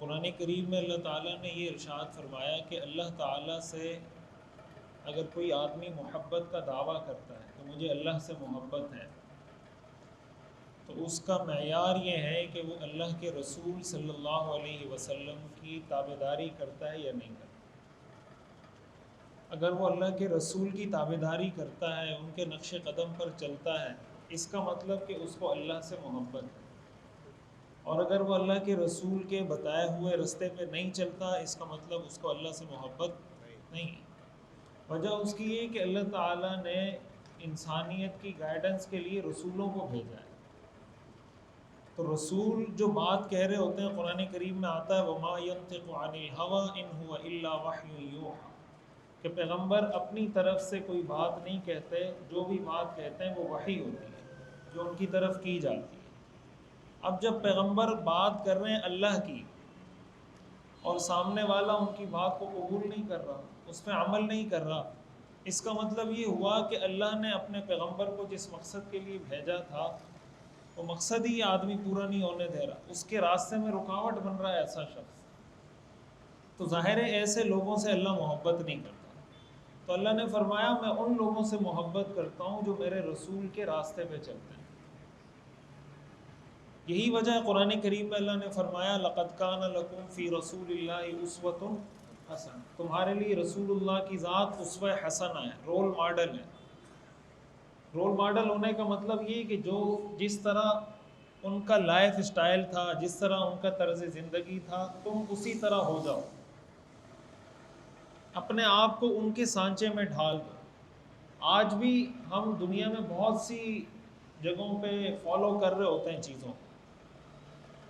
قرآن کریم میں اللہ تعالیٰ نے یہ ارشاد فرمایا کہ اللہ تعالیٰ سے اگر کوئی آدمی محبت کا دعویٰ کرتا ہے کہ مجھے اللہ سے محبت ہے، تو اس کا معیار یہ ہے کہ وہ اللہ کے رسول صلی اللہ علیہ وسلم کی تابعداری کرتا ہے یا نہیں کرتا۔ اگر وہ اللہ کے رسول کی تابعداری کرتا ہے، ان کے نقش قدم پر چلتا ہے، اس کا مطلب کہ اس کو اللہ سے محبت ہے۔ اور اگر وہ اللہ کے رسول کے بتائے ہوئے رستے پہ نہیں چلتا، اس کا مطلب اس کو اللہ سے محبت نہیں۔ وجہ اس کی یہ کہ اللہ تعالیٰ نے انسانیت کی گائیڈنس کے لیے رسولوں کو بھیجا ہے۔ تو رسول جو بات کہہ رہے ہوتے ہیں، قرآن کریم میں آتا ہے وَمَا يَنطِقُ عَنِ الْهَوَىٰ إِنْ هُوَ إِلَّا وَحْيٌ يُوحَىٰ، کہ پیغمبر اپنی طرف سے کوئی بات نہیں کہتے، جو بھی بات کہتے ہیں وہ وحی ہوتی ہے جو ان کی طرف کی جاتی ہے۔ اب جب پیغمبر بات کر رہے ہیں اللہ کی اور سامنے والا ان کی بات کو قبول نہیں کر رہا، اس پہ عمل نہیں کر رہا، اس کا مطلب یہ ہوا کہ اللہ نے اپنے پیغمبر کو جس مقصد کے لیے بھیجا تھا وہ مقصد ہی آدمی پورا نہیں ہونے دے رہا، اس کے راستے میں رکاوٹ بن رہا ہے ایسا شخص، تو ظاہر ہے ایسے لوگوں سے اللہ محبت نہیں کرتا۔ تو اللہ نے فرمایا میں ان لوگوں سے محبت کرتا ہوں جو میرے رسول کے راستے پہ چلتے ہیں۔ یہی وجہ ہے قرآن کریم میں اللہ نے فرمایا لَقَدْ كَانَ لَكُمْ فِي رَسُولِ اللَّهِ أُسْوَةٌ حَسَنَةٌ، تمہارے لیے رسول اللہ کی ذات اسوہ حسنہ ہے، رول ماڈل ہے۔ رول ماڈل ہونے کا مطلب یہ کہ جو جس طرح ان کا لائف سٹائل تھا، جس طرح ان کا طرز زندگی تھا، تم اسی طرح ہو جاؤ، اپنے آپ کو ان کے سانچے میں ڈھال دو۔ آج بھی ہم دنیا میں بہت سی جگہوں پہ فالو کر رہے ہوتے ہیں چیزوں کو۔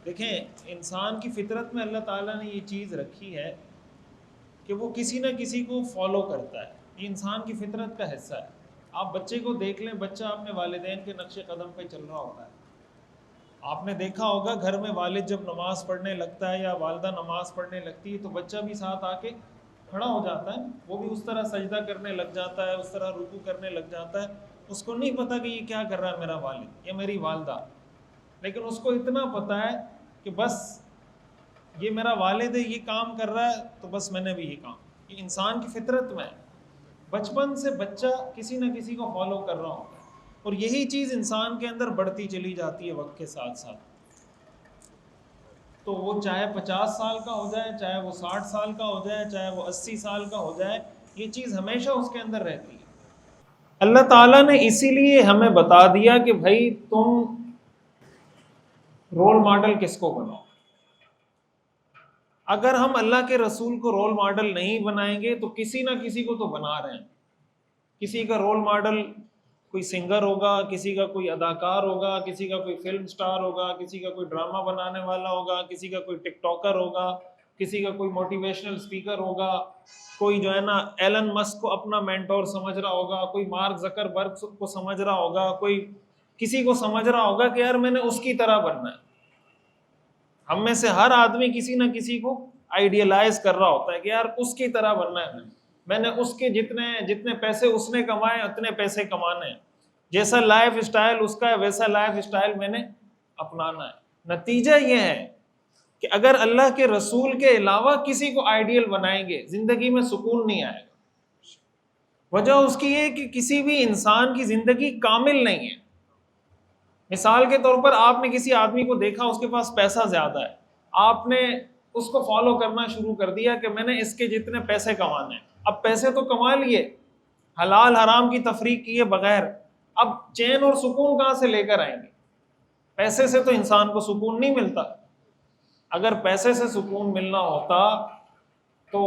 دیکھیں انسان کی فطرت میں اللہ تعالیٰ نے یہ چیز رکھی ہے کہ وہ کسی نہ کسی کو فالو کرتا ہے، یہ انسان کی فطرت کا حصہ ہے۔ آپ بچے کو دیکھ لیں، بچہ اپنے والدین کے نقش قدم پہ چل رہا ہوتا ہے۔ آپ نے دیکھا ہوگا گھر میں والد جب نماز پڑھنے لگتا ہے یا والدہ نماز پڑھنے لگتی ہے تو بچہ بھی ساتھ آ کے کھڑا ہو جاتا ہے، وہ بھی اس طرح سجدہ کرنے لگ جاتا ہے، اس طرح رکوع کرنے لگ جاتا ہے۔ اس کو نہیں پتہ کہ یہ کیا کر رہا ہے میرا والد یا میری والدہ، لیکن اس کو اتنا پتہ ہے کہ بس یہ میرا والد ہے، یہ کام کر رہا ہے تو بس میں نے بھی یہ کام۔ یہ انسان کی فطرت میں ہے، بچپن سے بچہ کسی نہ کسی کو فالو کر رہا ہوتا ہے، اور یہی چیز انسان کے اندر بڑھتی چلی جاتی ہے وقت کے ساتھ ساتھ۔ تو وہ چاہے 50 سال کا ہو جائے، چاہے وہ 60 سال کا ہو جائے، چاہے وہ 80 سال کا ہو جائے، یہ چیز ہمیشہ اس کے اندر رہتی ہے۔ اللہ تعالیٰ نے اسی لیے ہمیں بتا دیا کہ بھائی تم رول ماڈل کس کو بناؤ۔ اگر ہم اللہ کے رسول کو رول ماڈل نہیں بنائیں گے تو کسی نہ کسی کو تو بنا رہے ہیں۔ کسی کا رول ماڈل کوئی سنگر ہوگا، کسی کا کوئی اداکار ہوگا، کسی کا کوئی فلم سٹار ہوگا، کسی کا کوئی ڈرامہ بنانے والا ہوگا، کسی کا کوئی ٹک ٹاکر ہوگا، کسی کا کوئی موٹیویشنل اسپیکر ہوگا، کوئی جو ہے نا ایلن مسک کو اپنا مینٹور سمجھ رہا ہوگا، کوئی مارک زکر برگ کو سمجھ رہا ہوگا، کوئی کسی کو سمجھ رہا ہوگا کہ یار میں نے اس کی طرح بننا ہے۔ ہم میں سے ہر آدمی کسی نہ کسی کو آئیڈیلائز کر رہا ہوتا ہے کہ یار اس کی طرح بننا ہے، میں نے اس کے جتنے پیسے اس نے کمائے اتنے پیسے کمانے ہیں، جیسا لائف سٹائل اس کا ہے ویسا لائف سٹائل میں نے اپنانا ہے۔ نتیجہ یہ ہے کہ اگر اللہ کے رسول کے علاوہ کسی کو آئیڈیل بنائیں گے زندگی میں سکون نہیں آئے گا۔ وجہ اس کی یہ کہ کسی بھی انسان کی زندگی کامل نہیں ہے۔ مثال کے طور پر آپ نے کسی آدمی کو دیکھا اس کے پاس پیسہ زیادہ ہے، آپ نے اس کو فالو کرنا شروع کر دیا کہ میں نے اس کے جتنے پیسے کمانے ہیں۔ اب پیسے تو کما لیے، حلال حرام کی تفریق کیے بغیر، اب چین اور سکون کہاں سے لے کر آئیں گے؟ پیسے سے تو انسان کو سکون نہیں ملتا۔ اگر پیسے سے سکون ملنا ہوتا تو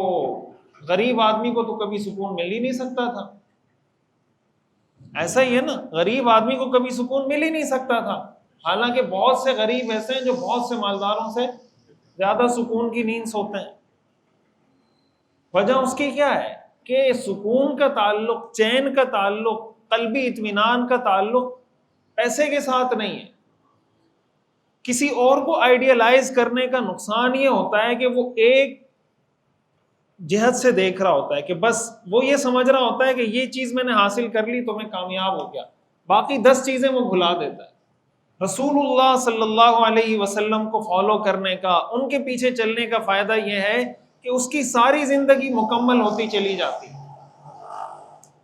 غریب آدمی کو تو کبھی سکون مل ہی نہیں سکتا تھا۔ ایسا ہی ہے نا، غریب آدمی کو کبھی سکون مل ہی نہیں سکتا تھا، حالانکہ بہت سے غریب ایسے ہیں جو بہت سے مالداروں سے زیادہ سکون کی نیند سوتے ہیں۔ وجہ اس کی کیا ہے کہ سکون کا تعلق، چین کا تعلق، قلبی اطمینان کا تعلق پیسے کے ساتھ نہیں ہے۔ کسی اور کو آئیڈیلائز کرنے کا نقصان یہ ہوتا ہے کہ وہ ایک جہت سے دیکھ رہا ہوتا ہے کہ بس وہ یہ سمجھ رہا ہوتا ہے کہ یہ چیز میں نے حاصل کر لی تو میں کامیاب ہو گیا، باقی 10 چیزیں وہ بھلا دیتا ہے۔ رسول اللہ صلی اللہ علیہ وسلم کو فالو کرنے کا، ان کے پیچھے چلنے کا فائدہ یہ ہے کہ اس کی ساری زندگی مکمل ہوتی چلی جاتی ہے۔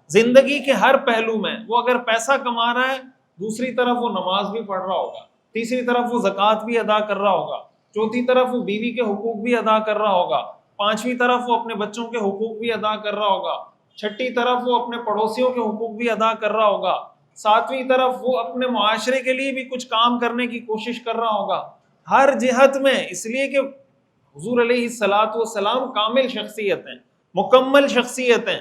زندگی کے ہر پہلو میں وہ اگر پیسہ کما رہا ہے، دوسری طرف وہ نماز بھی پڑھ رہا ہوگا، تیسری طرف وہ زکوٰۃ بھی ادا کر رہا ہوگا، چوتھی طرف وہ بیوی کے حقوق بھی ادا کر رہا ہوگا، پانچویں طرف وہ اپنے بچوں کے حقوق بھی ادا کر رہا ہوگا، چھٹی طرف وہ اپنے پڑوسیوں کے حقوق بھی ادا کر رہا ہوگا، ساتویں طرف وہ اپنے معاشرے کے لیے بھی کچھ کام کرنے کی کوشش کر رہا ہوگا، ہر جہت میں۔ اس لیے کہ حضور علیہ الصلوۃ والسلام کامل شخصیت ہیں، مکمل شخصیت ہیں۔